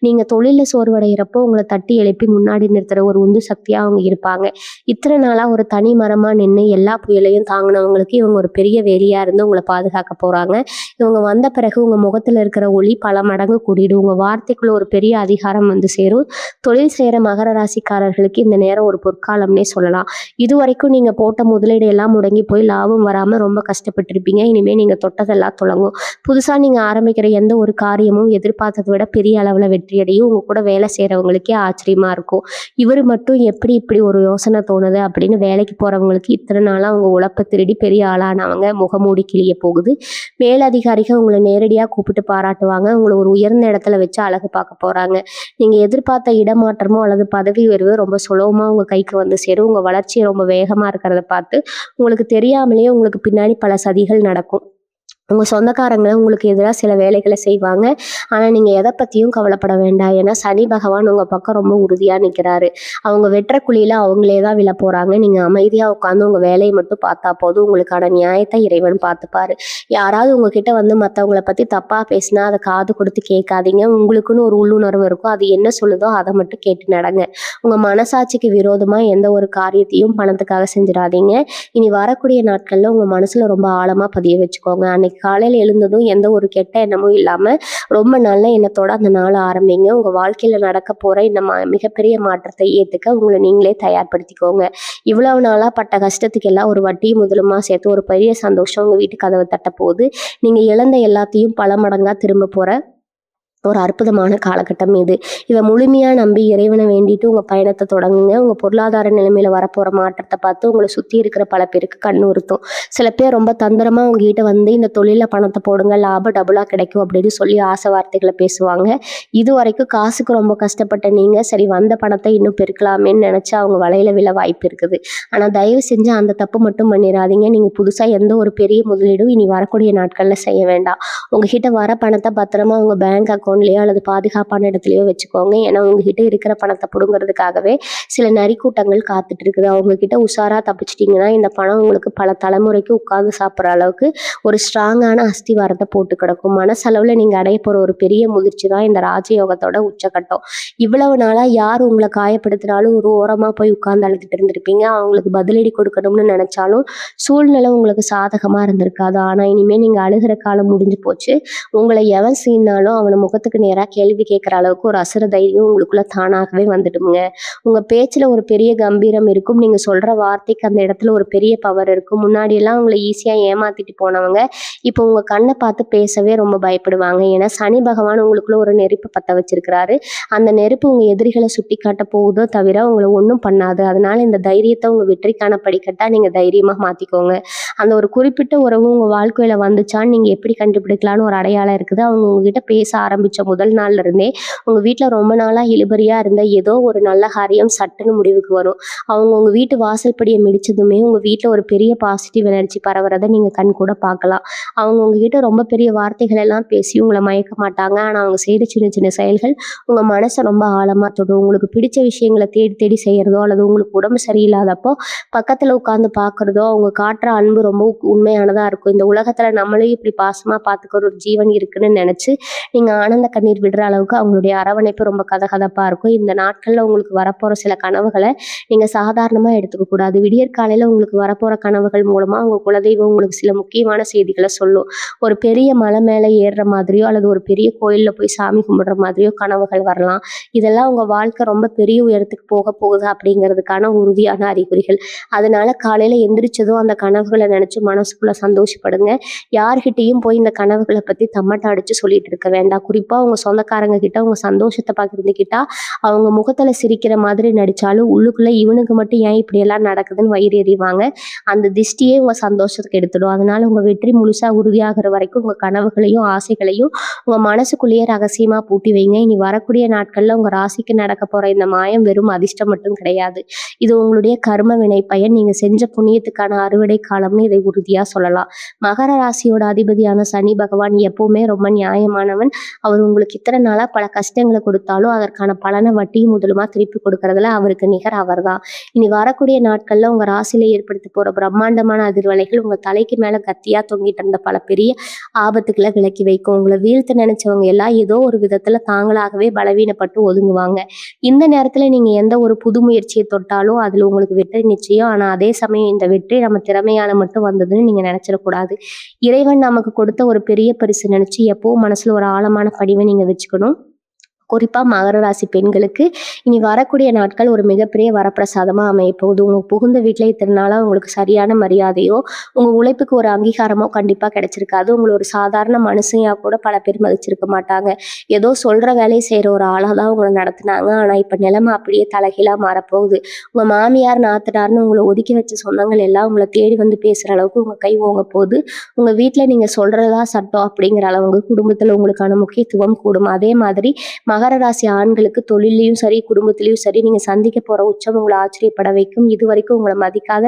நீங்கள் தொழிலில் சோர்வடைகிறப்போ உங்களை தட்டி எழுப்பி முன்னாடி நிறுத்துகிற ஒரு உந்து சக்தியாக அவங்க இருப்பாங்க. இத்தனை நாளாக ஒரு தனி மரமாக நின்று எல்லா புயலையும் தாங்கினவங்களுக்கு இவங்க ஒரு பெரிய வேலியாக இருந்து உங்களை பாதுகாக்க போகிறாங்க. இவங்க வந்த பிறகு உங்கள் முகத்தில் இருக்கிற ஒளி பல மடங்கு கூடிடும். உங்கள் வார்த்தைக்குள்ள ஒரு பெரிய அதிகாரம் வந்து சேரும். தொழில் செய்கிற மகர ராசிக்காரர்களுக்கு இந்த நேரம் ஒரு பொற்காலம்னே சொல்லலாம். இது வரைக்கும் நீங்கள் போட்ட முதலீடு எல்லாம் முடங்கி போய் லாபம் வராமல் ரொம்ப கஷ்டப்பட்டிருப்பீங்க. இனிமேல் நீங்கள் தொட்டதெல்லாம் தொடங்கும். புதுசாக நீங்கள் ஆரம்பிக்கிற எந்த ஒரு காரியமும் எதிர்பார்த்ததை விட பெரிய அளவில் வெற்றியடையும். உங்கள் கூட வேலை செய்கிறவங்களுக்கே ஆச்சரியமாக இருக்கும். இவர் மட்டும் எப்படி இப்படி ஒரு யோசனை தோணுது அப்படின்னு வேலைக்கு போகிறவங்களுக்கு இத்தனை நாளாக அவங்க உழைப்பை திருடி பெரிய ஆளானவங்க முகமூடி கிளிய போகுது. மேலதிகாரிகள் உங்களை நேரடியாக கூப்பிட்டு பாராட்டுவாங்க. உங்களை ஒரு உயர்ந்த இடத்துல வச்சு அழகு பார்க்க போகிறாங்க. நீங்கள் எதிர்பார்த்த இடமாற்றமோ அல்லது பதவி உயர்வு ரொம்ப சுலபமாக உங்கள் கைக்கு வந்து சேரும். உங்கள் வளர்ச்சி ரொம்ப வேகமாக இருக்கிறத பார்த்து உங்களுக்கு தெரியாமலேயே உங்களுக்கு பின்னாடி பல சதிகள் நடக்கும். உங்கள் சொந்தக்காரங்க உங்களுக்கு எதிராக சில வேலைகளை செய்வாங்க. ஆனால் நீங்கள் எதை பற்றியும் கவலைப்பட வேண்டாம். ஏன்னா சனி பகவான் உங்கள் பக்கம் ரொம்ப உறுதியாக நிற்கிறாரு. அவங்க வெட்டுற குழியில் அவங்களே தான் விழ போகிறாங்க. நீங்கள் அமைதியாக உட்காந்து உங்கள் வேலையை மட்டும் பார்த்தா போதும். உங்களுக்கான நியாயத்தை இறைவன் பார்த்துப்பாரு. யாராவது உங்ககிட்ட வந்து மற்றவங்கள பற்றி தப்பாக பேசினா அதை காது கொடுத்து கேட்காதீங்க. உங்களுக்குன்னு ஒரு உள்ளுணர்வு இருக்கும். அது என்ன சொல்லுதோ அதை மட்டும் கேட்டு நடங்க. உங்கள் மனசாட்சிக்கு விரோதமாக எந்த ஒரு காரியத்தையும் பணத்துக்காக செஞ்சிடாதீங்க. இனி வரக்கூடிய நாட்களில் உங்கள் மனசில் ரொம்ப ஆழமாக பதிய வச்சுக்கோங்க. அன்னைக்கு காலையில் எழுந்ததும் எந்த ஒரு கெட்ட எண்ணமும் இல்லாமல் ரொம்ப நல்ல எண்ணத்தோட அந்த நாளை ஆரம்பிங்க. உங்கள் வாழ்க்கையில் நடக்க போகிற இந்த மிகப்பெரிய மாற்றத்தை ஏற்றுக்க உங்களை நீங்களே தயார்படுத்திக்கோங்க. இவ்வளவு நாளாக பட்ட கஷ்டத்துக்கு எல்லாம் ஒரு வட்டியும் முதலுமா சேர்த்து ஒரு பெரிய சந்தோஷம் உங்கள் வீட்டு கதவை தட்ட போகுது. நீங்கள் இழந்த எல்லாத்தையும் பல மடங்காக திரும்ப போகிற ஒரு அற்புதமான காலகட்டம் இது. இதை முழுமையாக நம்பி இறைவனை வேண்டிட்டு உங்கள் பயணத்தை தொடங்குங்க. உங்கள் பொருளாதார நிலைமையில் வரப்போகிற மாற்றத்தை பார்த்து உங்களை சுற்றி இருக்கிற பல பேருக்கு கண் உறுத்தும். சில பேர் ரொம்ப தந்திரமாக உங்ககிட்ட வந்து இந்த தொழிலில் பணத்தை போடுங்க, லாபம் டபுளாக கிடைக்கும் அப்படின்னு சொல்லி ஆசை வார்த்தைகளை பேசுவாங்க. இது வரைக்கும் காசுக்கு ரொம்ப கஷ்டப்பட்ட நீங்கள் சரி வந்த பணத்தை இன்னும் பெருக்கலாமேன்னு நினச்சி அவங்க வலையில் விழ வாய்ப்பு இருக்குது. ஆனால் தயவு செஞ்சு அந்த தப்பு மட்டும் பண்ணிடாதீங்க. நீங்கள் புதுசாக எந்த ஒரு பெரிய முதலீடும் இனி வரக்கூடிய நாட்களில் செய்ய வேண்டாம். உங்ககிட்ட வர பணத்தை பத்திரமா உங்கள் பேங்க் அக்கௌண்ட்லேயோ அல்லது பாதுகாப்பான இடத்துலையோ வச்சுக்கோங்க. ஏன்னா உங்ககிட்ட இருக்கிற பணத்தை பிடுங்கிறதுக்காகவே சில நரிக்கூட்டங்கள் காத்துட்டு இருக்குது. அவங்கக்கிட்ட உஷாராக தப்பிச்சிட்டிங்கன்னா இந்த பணம் உங்களுக்கு பல தலைமுறைக்கு உட்கார்ந்து சாப்பிட்ற அளவுக்கு ஒரு ஸ்ட்ராங்கான அஸ்திவாரத்தை போட்டு கிடக்கும். மனசளவில் நீங்கள் அடைய போகிற ஒரு பெரிய முதிர்ச்சி தான் இந்த ராஜயோகத்தோட உச்சக்கட்டம். இவ்வளவு நாளாக யார் உங்களை காயப்படுத்தினாலும் ஒரு ஓரமாக போய் உட்கார்ந்து அழுதுட்டு இருந்திருப்பீங்க. அவங்களுக்கு பதிலடி கொடுக்கணும்னு நினச்சாலும் சூழ்நிலை உங்களுக்கு சாதகமாக இருந்திருக்காது. ஆனால் இனிமேல் நீங்கள் அழுகிற காலம் முடிஞ்சு போச்சு. உங்களை எவன் சீனாலும் அவனை முகத்துக்கு நேராக கேள்வி கேட்குற அளவுக்கு ஒரு அசுர தைரியம் உங்களுக்குள்ள தானாகவே வந்துடுங்க. உங்கள் பேச்சில் ஒரு பெரிய கம்பீரம் இருக்கும். நீங்கள் சொல்கிற வார்த்தைக்கு அந்த இடத்துல ஒரு பெரிய பவர் இருக்கும். முன்னாடியெல்லாம் உங்களை ஈஸியாக ஏமாத்திட்டு போனவங்க இப்போ உங்கள் கண்ணை பார்த்து பேசவே ரொம்ப பயப்படுவாங்க. ஏன்னா சனி பகவான் உங்களுக்குள்ள ஒரு நெருப்பு பற்ற வச்சிருக்கிறாரு. அந்த நெருப்பு உங்கள் எதிரிகளை சுட்டி காட்ட போகுதோ தவிர உங்களை ஒன்றும் பண்ணாது. அதனால இந்த தைரியத்தை உங்கள் வெற்றிக்கான படிக்கட்டாக நீங்கள் தைரியமாக மாற்றிக்கோங்க. அந்த ஒரு குறிப்பிட்ட உறவு உங்கள் வாழ்க்கையில் வந்துச்சான்னு நீங்கள் எப்படி கண்டுபிடிக்கலான்னு ஒரு அடையாளம் இருக்குது. அவங்க உங்ககிட்ட பேச ஆரம்பித்த முதல் நாள்ல இருந்தே உங்கள் வீட்டில் ரொம்ப நாளாக இழுபறியாக இருந்த ஏதோ ஒரு நல்ல காரியம் சட்டுன்னு முடிவுக்கு வரும். அவங்க உங்கள் வீட்டு வாசல்படியை மிடிச்சதுமே உங்கள் வீட்டில் ஒரு பெரிய பாசிட்டிவ் எனர்ஜி பரவுறதை நீங்கள் கண் கூட பார்க்கலாம். அவங்க உங்ககிட்ட ரொம்ப பெரிய வார்த்தைகள் எல்லாம் பேசி உங்களை மயக்க மாட்டாங்க. ஆனால் அவங்க செய்கிற சின்ன சின்ன செயல்கள் உங்கள் மனசை ரொம்ப ஆழமாக தொடும். உங்களுக்கு பிடிச்ச விஷயங்களை தேடி தேடி செய்கிறதோ அல்லது உங்களுக்கு உடம்பு சரியில்லாதப்போ பக்கத்தில் உட்காந்து பார்க்குறதோ அவங்க காட்டுற அன்பு ரொம்ப உண்மையானதாக இருக்கும். இந்த உலகத்தில் நம்மளையும் இப்படி பாசமாக பார்த்துக்கிற ஒரு ஜீவன் இருக்குன்னு நினச்சி நீங்கள் ஆனந்த கண்ணீர் விடுற அளவுக்கு அவங்களுடைய அரவணைப்பு ரொம்ப கதகதப்பாக இருக்கும். இந்த நாட்களில் உங்களுக்கு வரப்போகிற சில கனவுகளை நீங்கள் சாதாரணமாக எடுத்துக்கக்கூடாது. விடியற்காலையில் உங்களுக்கு வரப்போகிற கனவுகள் மூலமாக உங்கள் குலதெய்வம் உங்களுக்கு சில முக்கியமான செய்திகளை சொல்லும். ஒரு பெரிய மலை மேலே ஏறுற மாதிரியோ அல்லது ஒரு பெரிய கோயிலில் போய் சாமி கும்பிடுற மாதிரியோ கனவுகள் வரலாம். இதெல்லாம் உங்கள் வாழ்க்கை ரொம்ப பெரிய உயரத்துக்கு போக போகுது அப்படிங்கிறதுக்கான உறுதியான அறிகுறிகள். அதனால காலையில் எந்திரிச்சதும் அந்த கனவுகளை நினச்சி மனசுக்குள்ளே சந்தோஷப்படுங்க. யார்கிட்டையும் போய் இந்த கனவுகளை பற்றி தம்மட்டை அடித்து சொல்லிட்டு இருக்க வேண்டாம். குறிப்பாக உங்கள் சொந்தக்காரங்க கிட்ட உங்கள் சந்தோஷத்தை பகிர்ந்துக்கிட்டா அவங்க முகத்தில் சிரிக்கிற மாதிரி நடித்தாலும் உள்ளுக்குள்ளே இவனுக்கு மட்டும் ஏன் இப்படியெல்லாம் நடக்குதுன்னு வயிறு எறிவாங்க. அந்த திஷ்டியே உங்கள் சந்தோஷத்துக்கு எடுத்துடும். அதனால உங்கள் வெற்றி முழுசாக உறுதியாகிற வரைக்கும் உங்கள் கனவுகளையும் ஆசைகளையும் உங்கள் மனசுக்குள்ளேயே ரகசியமாக பூட்டி வைங்க. இனி வரக்கூடிய நாட்களில் உங்கள் ராசிக்கு நடக்க போகிற இந்த மாயம் வெறும் அதிர்ஷ்டம் மட்டும் கிடையாது. இது உங்களுடைய கர்ம வினை பயன். நீங்கள் செஞ்ச புண்ணியத்துக்கான அறுவடை காலம்னு இதை உறுதியாக சொல்லலாம். மகர ராசியோட அதிபதியான சனி பகவான் எப்பவுமே ரொம்ப நியாயமானவன். அவர் அவர் உங்களுக்கு இத்தனை நாளா பல கஷ்டங்கள கொடுத்தாலும், அதற்கான பலன வட்டியும் முதலுமா திருப்பி கொடுக்கறதுல அவருக்கு நிகர் அவர்தான். இனி வரக்கூடிய நாட்கள்ல உங்க ராசியில ஏற்படுத்த போற பிரம்மாண்டமான அதிர்வலைகள் உங்க தலைக்கு மேல கத்தியா தொங்கிட்டு இருந்த பல பெரிய ஆபத்துக்களை விலக்கி வைக்கும். உங்கள வீழ்த்த நினைச்சவங்க எல்லாம் ஏதோ ஒரு விதத்துல தாங்களாகவே பலவீனப்பட்டு ஒதுங்குவாங்க. இந்த நேரத்துல நீங்க எந்த ஒரு புது முயற்சியை தொட்டாலும் அதுல உங்களுக்கு வெற்றி நிச்சயம். ஆனா அதே சமயம் இந்த வெற்றி நம்ம திறமையால மட்டும் வந்ததுன்னு நீங்க நினைச்சிடக்கூடாது. இறைவன் நமக்கு கொடுத்த ஒரு பெரிய பரிசு நினைச்சு எப்பவும் மனசுல ஒரு ஆழமான பணிவை நீங்க வச்சுக்கணும். குறிப்பா மகர ராசி பெண்களுக்கு இனி வரக்கூடிய நாட்கள் ஒரு மிகப்பெரிய வரப்பிரசாதமா அமைய போகுது. உங்க புகுந்த வீட்டில இத்தனை நாளா உங்களுக்கு சரியான மரியாதையோ, உங்க உழைப்புக்கு ஒரு அங்கீகாரமோ கண்டிப்பா கிடைச்சிருக்காது. உங்களை ஒரு சாதாரண மனுஷையா கூட பல பேர் மதிச்சிருக்க மாட்டாங்க. ஏதோ சொல்ற வேலையை செய்யற ஒரு ஆளா தான் உங்களை நடத்துனாங்க. ஆனா இப்ப நிலைமை அப்படியே தலைகீழா மாறப்போகுது. உங்க மாமியார், நாத்தனார்னு உங்களை ஒதுக்கி வச்ச சொந்தங்கள் எல்லாம் உங்களை தேடி வந்து பேசுற அளவுக்கு உங்க கை ஓங்க போகுது. உங்க வீட்டுல நீங்க சொல்றதா சட்டம் அப்படிங்கிற அளவுக்கு குடும்பத்துல உங்களுக்கான முக்கியத்துவம் கூடும். அதே மாதிரி மகர ராசி ஆண்களுக்கு தொழிலையும் சரி, குடும்பத்திலையும் சரி, நீங்க சந்திக்க போற உச்சம் உங்களை ஆச்சரியப்பட வைக்கும். இது வரைக்கும் உங்களை மதிக்காத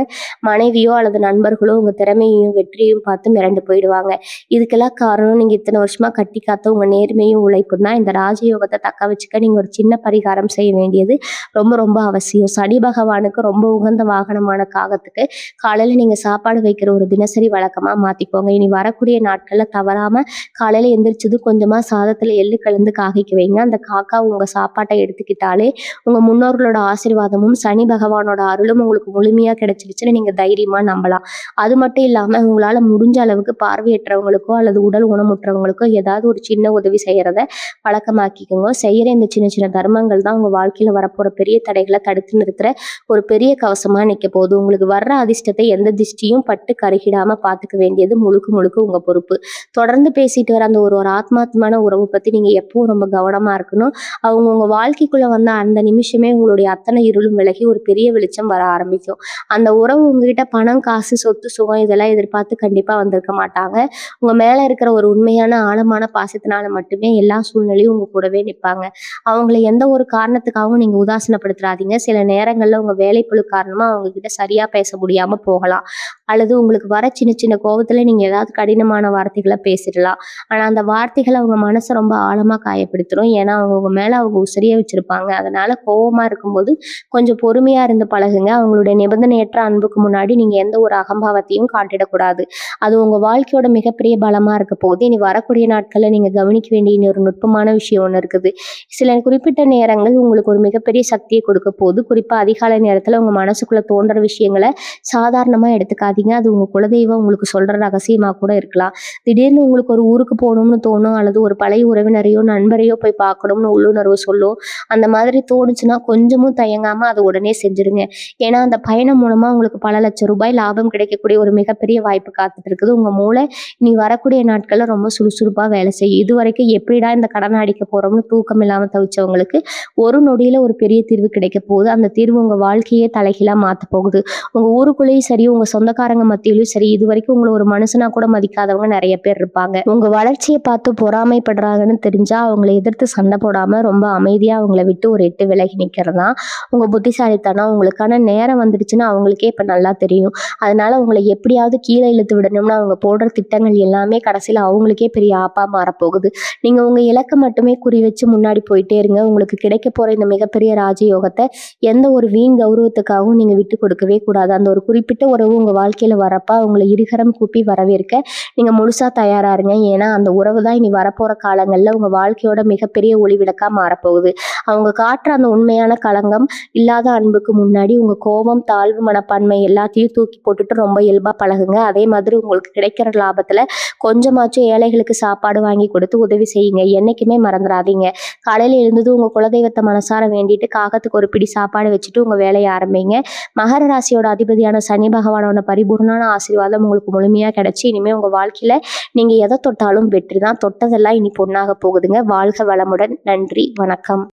மனைவியோ அல்லது நண்பர்களோ உங்க திறமையையும் வெற்றியையும் பார்த்து மிரண்டு போயிடுவாங்க. இதுக்கெல்லாம் காரணம் நீங்க இத்தனை வருஷமா கட்டி காத்த உங்க நேர்மையும் உழைப்பும் தான். இந்த ராஜயோகத்தை தக்க வச்சுக்க நீங்க ஒரு சின்ன பரிகாரம் செய்ய வேண்டியது ரொம்ப ரொம்ப அவசியம். சனி பகவானுக்கு ரொம்ப உகந்த வாகனமான காகத்துக்கு காலையில நீங்க சாப்பாடு வைக்கிற ஒரு தினசரி வழக்கமா மாத்திக்கோங்க. இனி வரக்கூடிய நாட்கள்ல தவறாம காலையில எந்திரிச்சது கொஞ்சமா சாதத்துல எள்ளு கலந்து காகைக்கு வைங்க. அந்த காக்கா உங்க சாப்பாட்டை எடுத்துக்கிட்டாலே உங்க முன்னோர்களோட ஆசீர்வாதமும் சனி பகவானோட அருளும் உங்களுக்கு முழுமையா கிடைச்சிருச்சுன்னு நீங்க தைரியமா நம்பலாம். அது மட்டும் இல்லாம உங்களால முடிஞ்ச அளவுக்கு பார்வையற்றவங்களுக்கோ அல்லது உடல் ஊனமுற்றவங்களுக்கோ ஏதாவது ஒரு சின்ன உதவி செய்யறத பழக்கமாக்கிக்கோங்க. செய்யற இந்த சின்ன சின்ன தர்மங்கள் தான் உங்க வாழ்க்கையில வரப்போற பெரிய தடைகளை தடுத்து நிறுத்துற ஒரு பெரிய கவசமா நிக்க போகுது. உங்களுக்கு வர்ற அதிர்ஷ்டத்தை எந்த திஷ்டியும் பட்டு கருகிடாம பாத்துக்க வேண்டியது முழுக்க முழுக்க உங்க பொறுப்பு. தொடர்ந்து பேசிட்டு வர அந்த ஒரு ஆத்மாத்மான உறவு பத்தி நீங்க எப்பவும் ரொம்ப கவனமா இருக்கணும். அவங்க உங்க வாழ்க்கைக்குள்ள வந்த அந்த நிமிஷமே உங்களுடைய அத்தனை இருளும் விலகி ஒரு பெரிய வெளிச்சம் வர ஆரம்பிக்கும். அந்த உறவு உங்ககிட்ட பணம், காசு, சொத்து, சுகம் இதெல்லாம் எதிர்பார்த்து கண்டிப்பா வந்திருக்க மாட்டாங்க. உங்க மேல இருக்கிற ஒரு உண்மையான ஆழமான பாசத்தினால மட்டுமே எல்லா சூழ்நிலையும் உங்க கூடவே நிற்பாங்க. அவங்கள எந்த ஒரு காரணத்துக்காகவும் நீங்க உதாசீனப்படுத்துறாதீங்க. சில நேரங்கள்ல உங்க வேலைப்பளு காரணமா அவங்க கிட்ட சரியா பேச முடியாம போகலாம். அல்லது உங்களுக்கு வர சின்ன சின்ன கோபத்துல நீங்க ஏதாவது கடினமான வார்த்தைகளை பேசிடலாம். ஆனா அந்த வார்த்தைகள் அவங்க மனசை ரொம்ப ஆழமா காயப்படுத்திடும். ஏன்னா அவங்க மேல அவங்க உசிரியா வச்சிருப்பாங்க. அதனால கோவமா இருக்கும்போது கொஞ்சம் பொறுமையா இருந்து பழகுங்க. அவங்களுடைய நிபந்தனையற்ற அன்புக்கு முன்னாடி நீங்க எந்த ஒரு அகம்பாவத்தையும் காட்டிடக்கூடாது. அது உங்க வாழ்க்கையோட மிகப்பெரிய பலமா இருக்க போகுது. இனி வரக்கூடிய நாட்கள்ல நீங்க கவனிக்க வேண்டிய ஒரு நுட்பமான விஷயம் ஒண்ணு இருக்குது. சில குறிப்பிட்ட நேரங்கள் உங்களுக்கு ஒரு மிகப்பெரிய சக்தியை கொடுக்க போகுது. குறிப்பா அதிகாலை நேரத்துல உங்க மனசுக்குள்ள தோன்ற விஷயங்களை சாதாரணமா எடுத்துக்காதீங்க. அது உங்க குலதெய்வம் உங்களுக்கு சொல்ற ரகசியமா கூட இருக்கலாம். திடீர்னு உங்களுக்கு ஒரு ஊருக்கு போகணும்னு தோணும், அல்லது ஒரு பழைய உறவினரையோ நண்பரையோ போய் பார்க்கணும்னு உள்ளுணர்வு சொல்லும். அந்த மாதிரி தோணுச்சுன்னா கொஞ்சமும் தயங்காம அதை உடனே செஞ்சிருங்க. ஏன்னா அந்த பயணம் மூலமா உங்களுக்கு பல லட்சம் ரூபாய் லாபம் கிடைக்கக்கூடிய ஒரு மிகப்பெரிய வாய்ப்பு காத்துட்டு இருக்குது. உங்க மூளை இனி வரக்கூடிய நாட்கள்ல ரொம்ப சுறுசுறுப்பா வேலை செய்யும். இது வரைக்கும் எப்படிடா இந்த கடனை அடிக்க போறோம்னு தூக்கம் இல்லாம தவிச்சவங்களுக்கு ஒரு நொடியில ஒரு பெரிய தீர்வு கிடைக்க போகுது. அந்த தீர்வு உங்க வாழ்க்கையே தலைகீழா மாத்த போகுது. உங்க ஊருக்குள்ளேயும் சரி, உங்க சொந்தக்காரங்க மத்தியிலும் சரி, இது வரைக்கும் உங்களை ஒரு மனுஷனா கூட மதிக்காதவங்க நிறைய பேர் இருப்பாங்க. உங்க வளர்ச்சியை பார்த்து பொறாமைப்படுறாங்கன்னு தெரிஞ்சா அவங்களை எதிர்த்து சண்டை போடாம ரொம்ப அமைதியா அவங்கள விட்டு ஒரு எட்டு விலகி நிக்கிறது தான் உங்க புத்திசாலித்தனம். உங்களுக்கான நேரம் வந்துடுச்சுன்னா அவங்களுக்கே இப்ப நல்லா தெரியும். அதனால உங்களை எப்படியாவது கீழே இழுத்து விடணும்னு அவங்க போடுற திட்டங்கள் எல்லாமே கடைசியில அவங்களுக்கே பெரிய ஆப்பா மாறப்போகுது. நீங்க உங்க இலக்கை மட்டுமே குறி வச்சு முன்னாடி போயிட்டே இருங்க. உங்களுக்கு கிடைக்க போற இந்த மிகப்பெரிய ராஜயோகத்தை எந்த ஒரு வீண் கௌரவத்துக்காகவும் நீங்க விட்டு கொடுக்கவே கூடாது. அந்த ஒரு குறிப்பிட்ட உறவு உங்க வாழ்க்கையில வரப்ப அவங்களை இருகரம் கூப்பி வரவேற்க நீங்க முழுசா தயாரா இருங்க. ஏன்னா அந்த உறவு தான் இனி வரப்போற காலங்கள்ல உங்க வாழ்க்கையோட மிகப்பெரிய ஒளிவிளக்கா மாறப்போகுது. அவங்க காட்டுற அந்த உண்மையான களங்கம் இல்லாத அன்புக்கு முன்னாடி உங்க கோபம், தாழ்வு மனப்பான்மை எல்லாத்தையும் தூக்கி போட்டுட்டு ரொம்ப இயல்பா பழகுங்க. அதே மாதிரி உங்களுக்கு கிடைக்கிற லாபத்துல கொஞ்சமாச்சும் ஏழைகளுக்கு சாப்பாடு வாங்கி கொடுத்து உதவி செய்யுங்க. என்னைக்குமே மறந்துடாதீங்க. காலையில எழுந்தது உங்க குலதெய்வத்தை மனசார வேண்டிட்டு காகத்துக்கு ஒரு பிடி சாப்பாடு வச்சுட்டு உங்க வேலையை ஆரம்பிங்க. மகர ராசியோட அதிபதியான சனி பகவானோட பரிபூர்ணான ஆசீர்வாதம் உங்களுக்கு முழுமையா கிடைச்சி இனிமே உங்க வாழ்க்கையில நீங்க எதை தொட்டாலும் வெற்றி தான். தொட்டதெல்லாம் இனி பொண்ணாக போகுதுங்க. வாழ்க வளமுடன். நன்றி, வணக்கம்.